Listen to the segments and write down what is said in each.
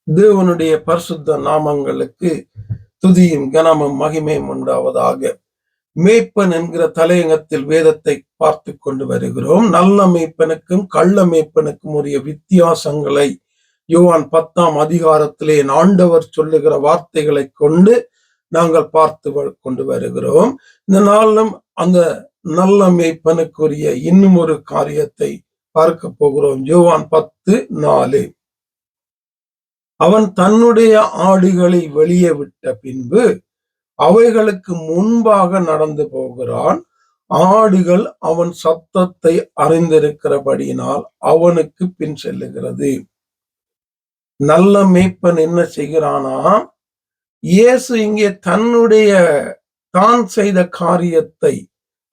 தேவனுடைய பரிசுத்த நாமங்களுக்கு துதியும் கனமும் மகிமையும் உண்டாவதாக. மேய்ப்பன் என்கிற தலையங்கத்தில் வேதத்தை பார்த்து கொண்டு வருகிறோம். நல்ல மேய்ப்பனுக்கும் கள்ள மேய்ப்பனுக்கும் உரிய வித்தியாசங்களை யோவான் 10ஆம் அதிகாரத்திலே ஆண்டவர் சொல்லுகிற வார்த்தைகளை கொண்டு நாங்கள் பார்த்து கொண்டு வருகிறோம். இந்த நாளிலும் அந்த நல்ல மேய்ப்பனுக்குரிய இன்னும் ஒரு காரியத்தை பார்க்க போகிறோம். யோவான் 10:4. அவன் தன்னுடைய ஆடுகளை வெளியே விட்ட பின்பு அவைகளுக்கு முன்பாக நடந்து போகிறான். ஆடுகள் அவன் சத்தத்தை அறிந்திருக்கிறபடியினால் அவனுக்கு பின் செல்லுகிறது. நல்ல மேய்ப்பன் என்ன செய்கிறானா, இயேசு இங்கே தான் செய்த காரியத்தை,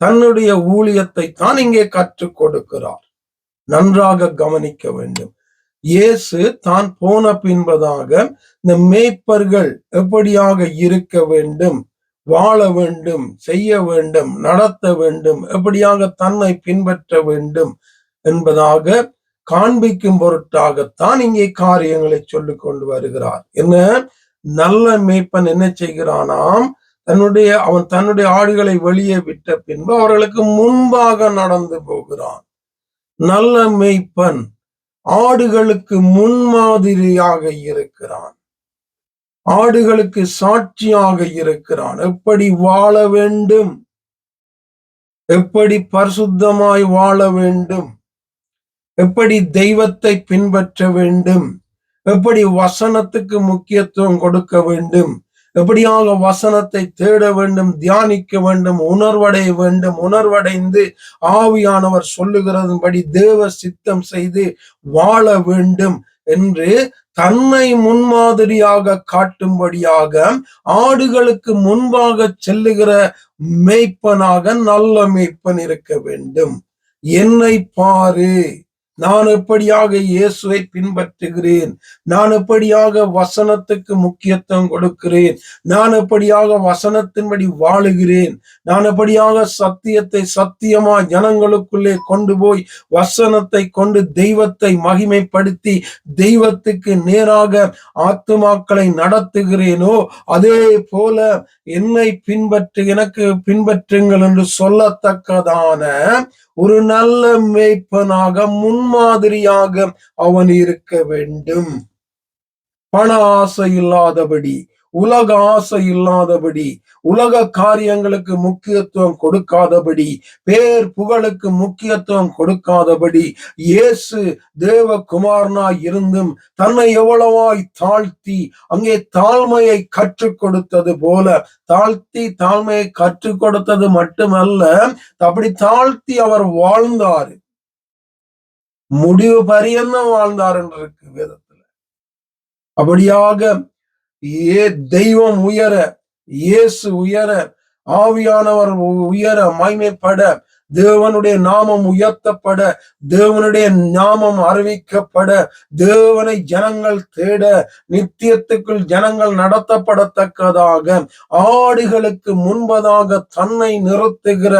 தன்னுடைய ஊழியத்தை தான் இங்கே கற்றுக் கொடுக்கிறார். நன்றாக கவனிக்க வேண்டும். இயேசு தான் போன பின்பதாக இந்த மேய்ப்பர்கள் எப்படியாக இருக்க வேண்டும், வாழ வேண்டும், செய்ய வேண்டும், நடத்த வேண்டும், எப்படியாக தன்னை பின்பற்ற வேண்டும் என்பதாக காண்பிக்கும் பொருட்டாகத்தான் இங்கே காரியங்களை சொல்லிக் கொண்டு வருகிறார். என்ன, நல்ல மேய்ப்பன் என்ன செய்கிறானாம், அவன் தன்னுடைய ஆடுகளை வெளியே விட்ட பின்பு அவர்களுக்கு முன்பாக நடந்து போகிறான். நல்ல மேய்ப்பன் ஆடுகளுக்கு முன்மாதிரியாக இருக்கிறான். ஆடுகளுக்கு சாட்சியாக இருக்கிறான். எப்படி வாழ வேண்டும், எப்படி பரிசுத்தமாய் வாழ வேண்டும், எப்படி தெய்வத்தை பின்பற்ற வேண்டும், எப்படி வசனத்துக்கு முக்கியத்துவம் கொடுக்க வேண்டும், எப்படியாக வசனத்தை தேட வேண்டும், தியானிக்க வேண்டும், உணர்வடைய வேண்டும், உணர்வடைந்து ஆவியானவர் சொல்லுகிறதன்படி தேவ சித்தம் செய்து வாழ வேண்டும் என்று தன்னை முன்மாதிரியாக காட்டும்படியாக ஆடுகளுக்கு முன்பாக செல்லுகிற மேய்ப்பனாக நல்ல மேய்ப்பன் இருக்க வேண்டும். என்னை பாரு, நான் எப்படியாக இயேசுவை பின்பற்றுகிறேன், நான் எப்படியாக வசனத்துக்கு முக்கியத்துவம் கொடுக்கிறேன், நான் எப்படியாக வசனத்தின்படி வாழுகிறேன், நான் எப்படியாக சத்தியத்தை சத்தியமா ஜனங்களுக்குள்ளே கொண்டு போய் வசனத்தை கொண்டு தெய்வத்தை மகிமைப்படுத்தி தெய்வத்துக்கு நேராக ஆத்துமாக்களை நடத்துகிறேனோ, அதே போல என்னை எனக்கு பின்பற்றுங்கள் என்று சொல்லத்தக்கதான ஒரு நல்ல மேய்ப்பனாக முன்மாதிரியாக அவன் இருக்க வேண்டும். பண ஆசை இல்லாதபடி, உலக ஆசை இல்லாதபடி, உலக காரியங்களுக்கு முக்கியத்துவம் கொடுக்காதபடி, பேர் புகழுக்கு முக்கியத்துவம் கொடுக்காதபடி, இயேசு தேவகுமாரனாய் இருந்தும் தன்னை எவ்வளவாய் தாழ்த்தி அங்கே தாழ்மையை கற்றுக் கொடுத்தது போல, தாழ்மையை கற்றுக் கொடுத்தது மட்டுமல்ல, அப்படி தாழ்த்தி அவர் வாழ்ந்தார், முடிவு பரியந்தம் வாழ்ந்தார் என்று இருக்கு வேதத்துல. அப்படியாக தெய்வம் உயர, இயேசு உயர, ஆவியானவர் உயர, மகிமைப்பட, தேவனுடைய நாமம் உயர்த்தப்பட, தேவனுடைய நாமம் அறிவிக்கப்பட, தேவனை ஜனங்கள் தேட, நித்தியத்துக்குள் ஜனங்கள் நடத்தப்படத்தக்கதாக ஆடுகளுக்கு முன்பதாக தன்னை நிறுத்துகிற,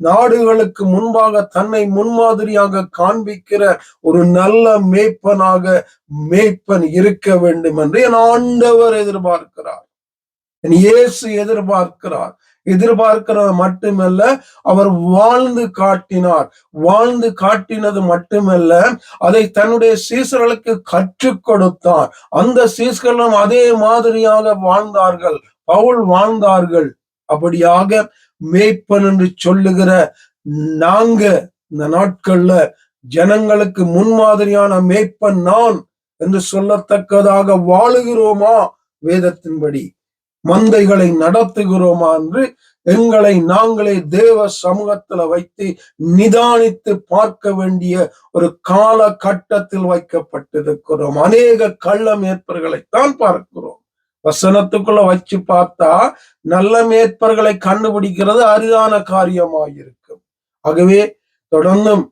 நாடுகளுக்கு முன்பாக தன்னை முன்மாதிரியாக காண்பிக்கிற ஒரு நல்ல மேய்ப்பன் இருக்க வேண்டும் என்று என் ஆண்டவர் எதிர்பார்க்கிறார், என் இயேசு எதிர்பார்க்கிறார். எதிர்பார்க்கிறது மட்டுமல்ல, அவர் வாழ்ந்து காட்டினார். வாழ்ந்து காட்டினது மட்டுமல்ல, அதை தன்னுடைய சீசர்களுக்கு கற்றுக் கொடுத்தார். அந்த சீசர்களும் அதே மாதிரியாக வாழ்ந்தார்கள், பவுல் வாழ்ந்தார்கள். அப்படியாக மேய்ப்பன் என்று சொல்லுகிற நாங்க இந்த நாட்கள்ல ஜனங்களுக்கு முன்மாதிரியான மேய்ப்பன் நான் என்று சொல்லத்தக்கதாக வாழுகிறோமா, வேதத்தின்படி மந்தைகளை நடத்துகிறோமா என்று எங்களை நாங்களே தேவ சமூகத்துல வைத்து நிதானித்து பார்க்க வேண்டிய ஒரு காலகட்டத்தில் வைக்கப்பட்டிருக்கிறோம். அநேக கள்ள மேய்ப்பர்களைத்தான் பார்க்கிறோம். வசனத்துக்குள்ள வச்சு பார்த்தா நல்ல மேய்ப்பர்களை கண்டுபிடிக்கிறது அரிதான காரியமாயிருக்கும். ஆகவே தொடர்ந்தும்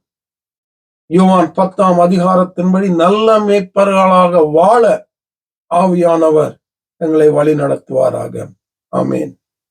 யோவான் 10ஆம் அதிகாரத்தின்படி நல்ல மேய்ப்பர்களாக வாழ ஆவியானவர் எங்களை வழி நடத்துவாராக. ஆமேன்.